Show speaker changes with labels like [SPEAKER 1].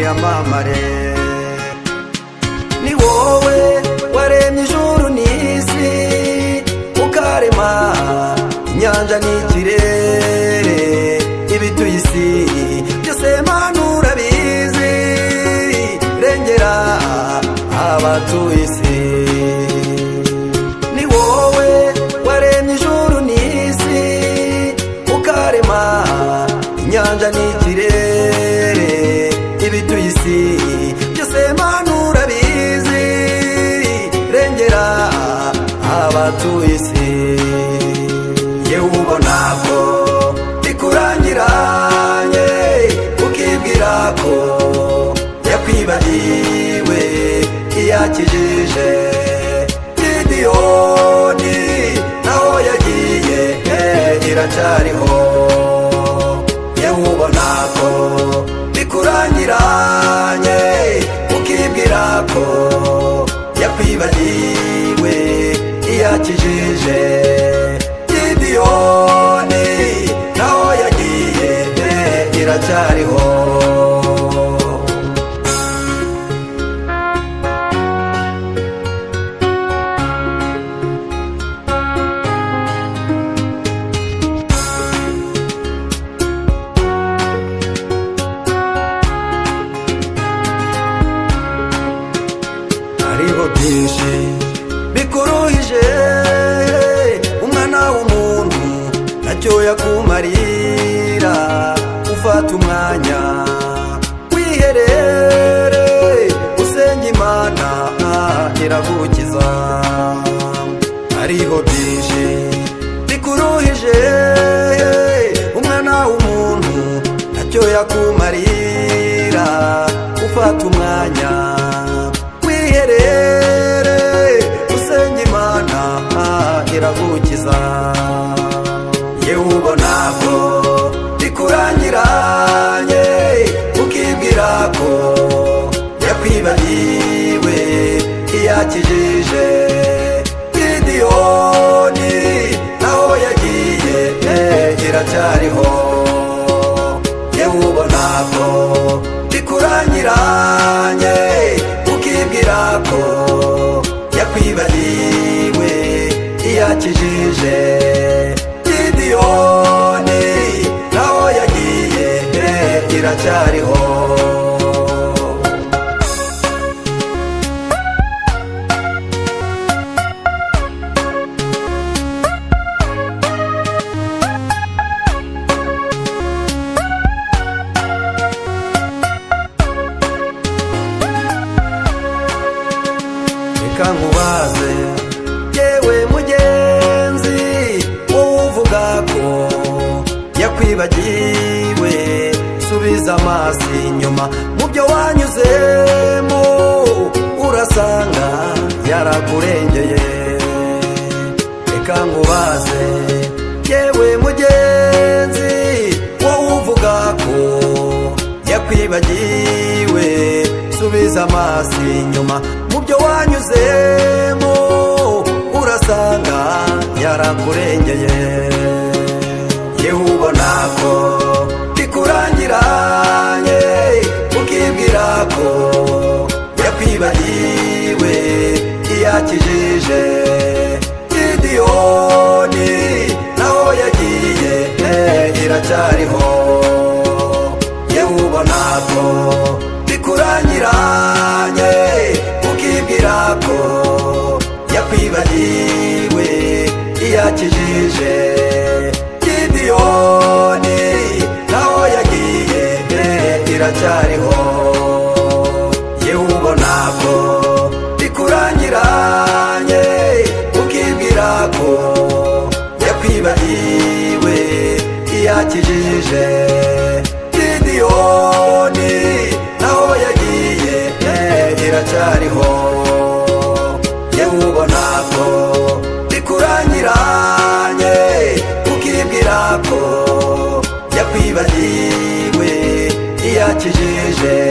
[SPEAKER 1] yamamare. Ni wowe waremye ijuru n'isi, ukarema inyanja n'ikirere, ibituye isi byose Mana urabizi, rengera abatuye isi. Ni wowe waremye ijuru n'isi, ukarema inyanja n'ikirere, ibituye isi byose Mana urabizi, rengera abatuye isi. Yewe ubona ko bikurangiranye, ukibwira ko yakwibagiwe iyakijije. Gideyoni naho yagiye iracyariho. Yewe ubona ko bikurangiranye, ukibwira ko yakwibagiwe iyakijije. Gideyoni naho yagiye iracyariho. Hariho byinshi bikuruhije umwana w'umuntu, ntacyo yakumarira. Ufata umwanya wiherere, usenge Imana iragukiza. Hariho byinshi bikuruhije umwana w'umuntu, ntacyo yakumarira. Ufata umwanya wiherere, usenge Imana iragukiza. Yewe ubona ko bikurangiranye, ukibwira ko yakwibagiwe iyakijije. Gideyoni naho yagiye iracyariho. Yewe ubona ko bikurangiranye, ukibwira ko yakwibagiwe iyakijije. Gideyoni naho yagiye iracyariho. Reka nkubaze yewe mugenzi, wowe uvuga ko yakwibagiwe, subiza amaso inyuma mu byo wanyuzemo, urasanga yarakurengeye. Reka nkubaze yewe mugenzi, wowe uvuga ko yakwibagiwe, subiza amaso inyuma mu byo wanyuzemo, urasanga yarakurengeye. Yewe ubona ko bikurangiranye, ukibwira ko yakwibagiwe iyakijije. Gideyoni naho yagiye iracyariho. Yewe ubona ko bikurangiranye, ukibwira ko yakwibagiwe iyakijije. Gideyoni naho yagiye iracyariho. Yewe ubona ko bikurangiranye, ukibwira ko yakwibagiwe iyakijije. Gideyoni naho yagiye iracyariho. Yewe ubona ko bikurangiranye, ukibwira ko yakwibagiwe iyakijije.